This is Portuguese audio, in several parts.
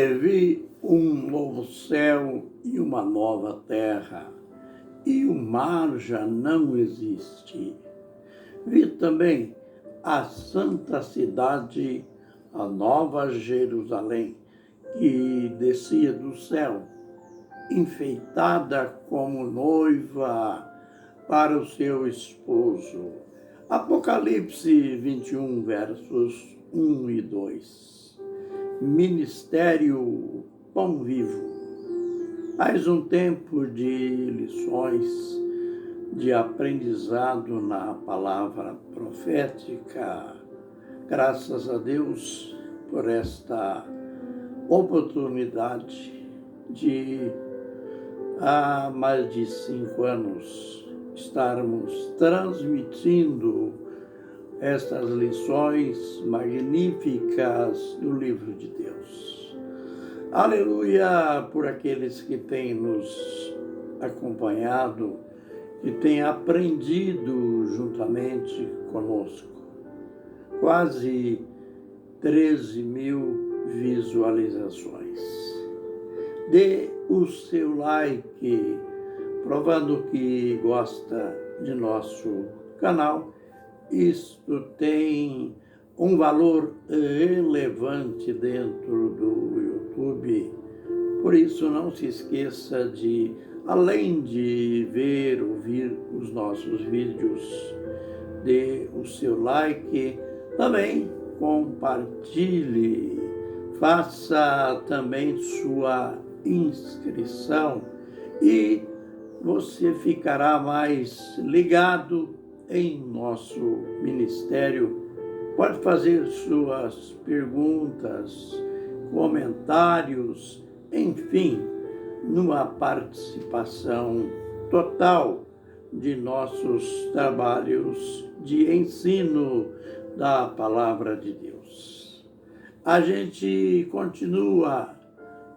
Vi um novo céu e uma nova terra, e o mar já não existe. Vi também a santa cidade, a nova Jerusalém, que descia do céu, enfeitada como noiva para o seu esposo. Apocalipse 21, versos 1 e 2. Ministério Pão Vivo. Mais um tempo de lições, de aprendizado na palavra profética. Graças a Deus por esta oportunidade de, há mais de 5 anos, estarmos transmitindo estas lições magníficas do livro de Deus. Aleluia por aqueles que têm nos acompanhado, que têm aprendido juntamente conosco. Quase 13 mil visualizações. Dê o seu like, provando que gosta de nosso canal. Isto tem um valor relevante dentro do YouTube. Por isso, não se esqueça de, além de ver, ouvir os nossos vídeos, dê o seu like, também compartilhe, faça também sua inscrição e você ficará mais ligado em nosso ministério. Pode fazer suas perguntas, comentários, enfim, numa participação total de nossos trabalhos de ensino da Palavra de Deus. A gente continua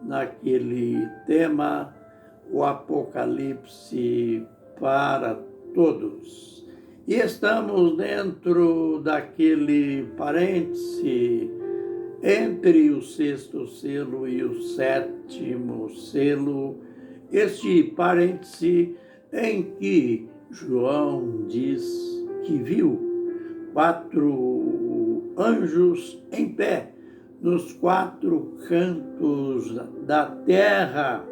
naquele tema, o Apocalipse para todos. E estamos dentro daquele parêntese entre o 6º selo e o 7º selo, este parêntese em que João diz que viu 4 anjos em pé nos 4 cantos da terra.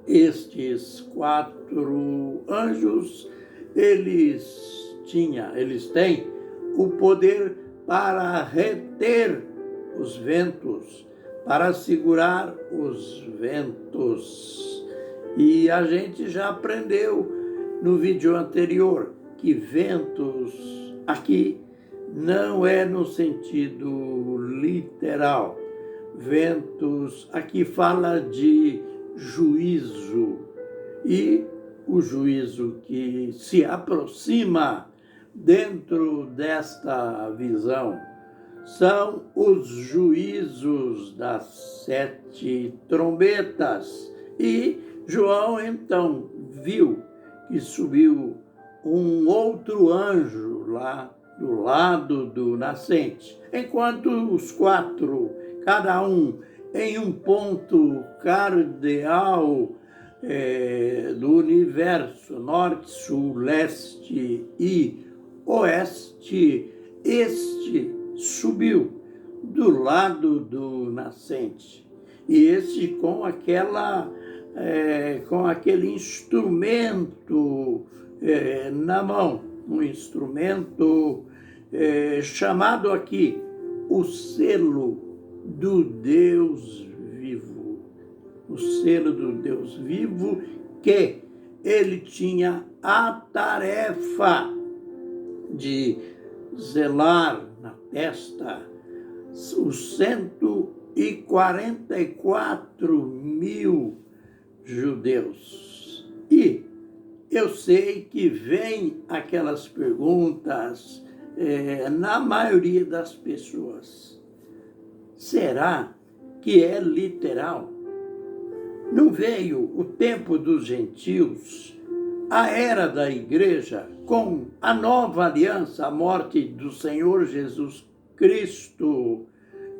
Estes 4 anjos, eles têm o poder para reter os ventos, para segurar os ventos. E a gente já aprendeu no vídeo anterior que ventos aqui não é no sentido literal. Ventos aqui fala de juízo, e o juízo que se aproxima dentro desta visão são os juízos das 7 trombetas. E João então viu que subiu um outro anjo lá do lado do nascente, enquanto os 4, cada um em um ponto cardeal do universo, norte, sul, leste e oeste, este subiu do lado do nascente. E este com aquele instrumento na mão, um instrumento chamado aqui o selo do Deus vivo. O selo do Deus vivo, que ele tinha a tarefa de zelar na testa os 144 mil judeus. E eu sei que vem aquelas perguntas na maioria das pessoas. Será que é literal? Não veio o tempo dos gentios, a era da igreja, com a nova aliança, a morte do Senhor Jesus Cristo,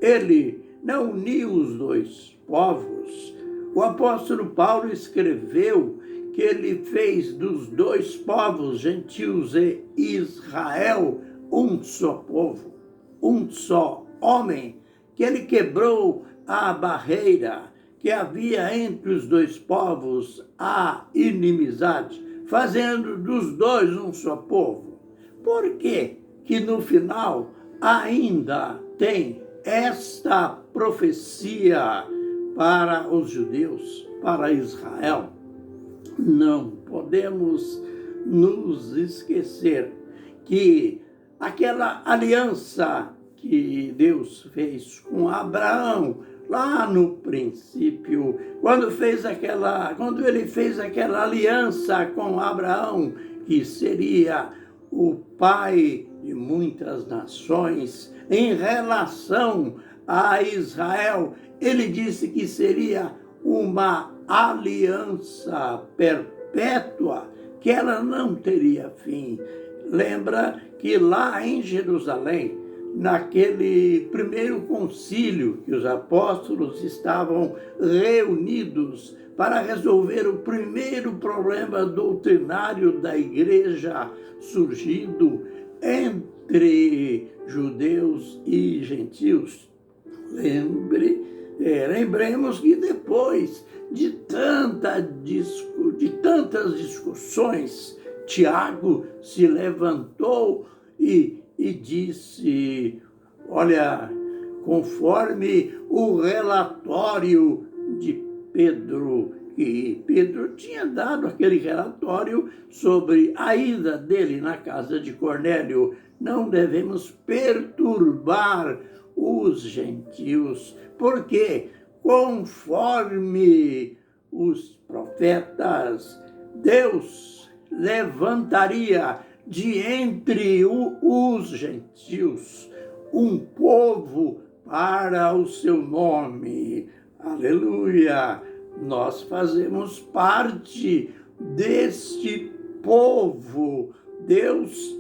ele não uniu os dois povos. O apóstolo Paulo escreveu que ele fez dos dois povos, gentios e Israel, um só povo, um só homem, que ele quebrou a barreira que havia entre os dois povos, a inimizade, fazendo dos dois um só povo. Por que que no final ainda tem esta profecia para os judeus, para Israel? Não podemos nos esquecer que aquela aliança que Deus fez com Abraão, lá no princípio, quando ele fez aquela aliança com Abraão, que seria o pai de muitas nações, em relação a Israel, ele disse que seria uma aliança perpétua, que ela não teria fim. Lembra que lá em Jerusalém, naquele primeiro concílio que os apóstolos estavam reunidos para resolver o primeiro problema doutrinário da igreja surgido entre judeus e gentios. Lembremos que depois de tantas discussões, Tiago se levantou e disse: olha, conforme o relatório de Pedro, que Pedro tinha dado aquele relatório sobre a ida dele na casa de Cornélio, não devemos perturbar os gentios, porque conforme os profetas, Deus levantaria de entre os gentios um povo para o seu nome. Aleluia! Nós fazemos parte deste povo. Deus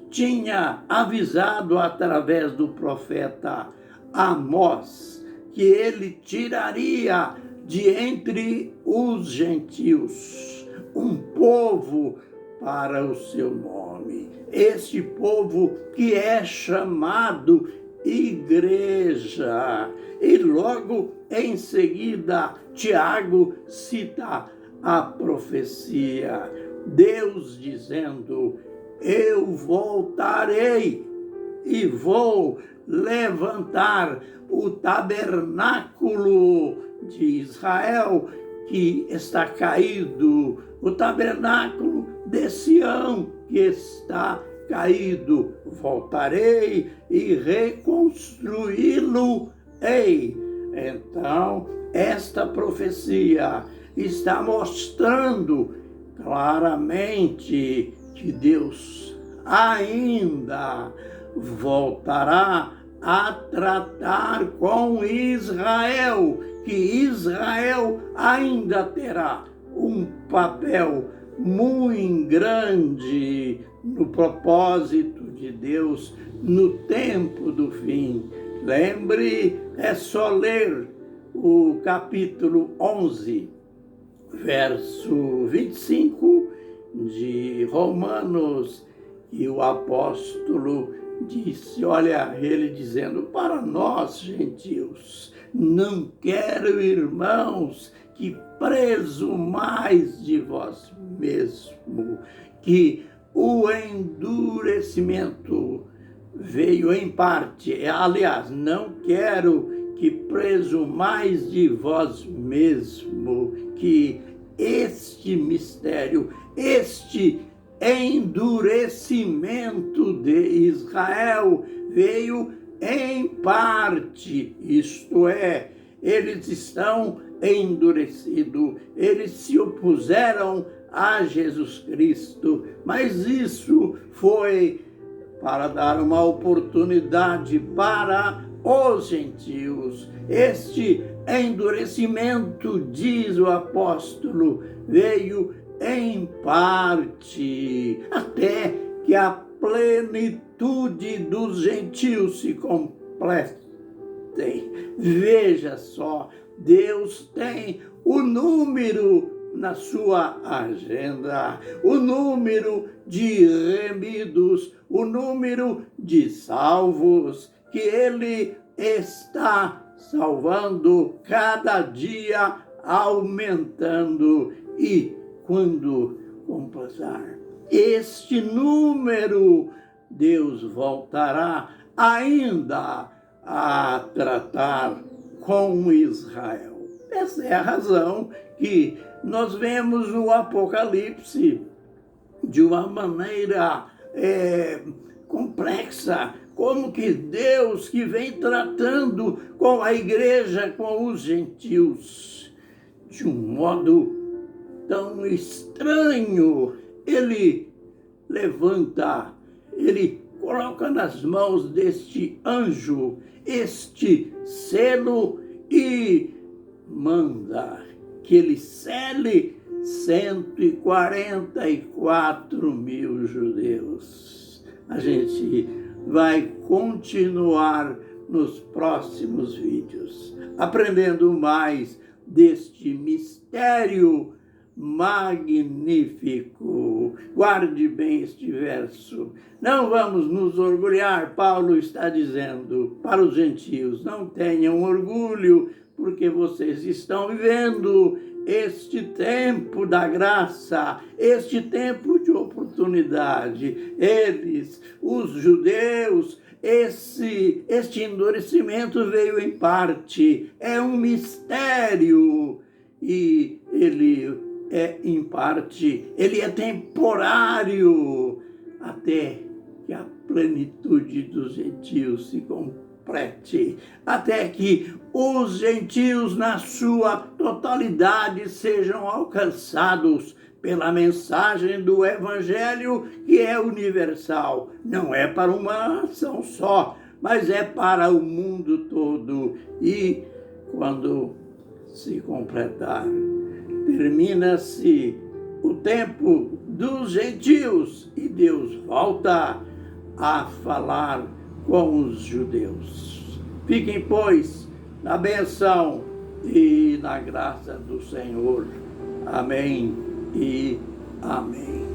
tinha avisado através do profeta Amós que ele tiraria de entre os gentios um povo para o seu nome. Este povo que é chamado igreja. E logo em seguida, Tiago cita a profecia. Deus dizendo: eu voltarei e vou levantar o tabernáculo de Israel que está caído, o tabernáculo de Sião que está caído. Voltarei e reconstruí-lo-ei. Então, esta profecia está mostrando claramente que Deus ainda voltará a tratar com Israel, que Israel ainda terá um papel muito grande no propósito de Deus no tempo do fim. Lembre, é só ler o capítulo 11, verso 25 de Romanos, e o apóstolo disse, olha, ele dizendo para nós, gentios, não quero, irmãos, que presumais de vós mesmo, que o endurecimento veio em parte. Aliás, não quero que presumais de vós mesmo, que este mistério, este endurecimento de Israel veio em parte, isto é, eles estão endurecidos, eles se opuseram a Jesus Cristo, mas isso foi para dar uma oportunidade para os gentios. Este endurecimento, diz o apóstolo, veio em parte, até que a plenitude dos gentios se complete tem. Veja só, Deus tem o número na sua agenda, o número de remidos, o número de salvos que Ele está salvando cada dia, aumentando, e quando completar este número, Deus voltará ainda a tratar com Israel. Essa é a razão que nós vemos o Apocalipse de uma maneira complexa, como que Deus que vem tratando com a igreja, com os gentios, de um modo tão estranho. Ele levanta, ele coloca nas mãos deste anjo este selo e manda que ele cele 144 mil judeus. A gente vai continuar nos próximos vídeos, aprendendo mais deste mistério magnífico. Guarde bem este verso. Não vamos nos orgulhar, Paulo está dizendo para os gentios, não tenham orgulho, porque vocês estão vivendo este tempo da graça, este tempo de oportunidade. Eles, os judeus, este endurecimento veio em parte, é um mistério, e ele é em parte, ele é temporário, até que a plenitude dos gentios se complete, até que os gentios na sua totalidade sejam alcançados pela mensagem do Evangelho, que é universal. Não é para uma nação só, mas é para o mundo todo. E quando se completar, termina-se o tempo dos gentios e Deus volta a falar com os judeus. Fiquem, pois, na bênção e na graça do Senhor. Amém e amém.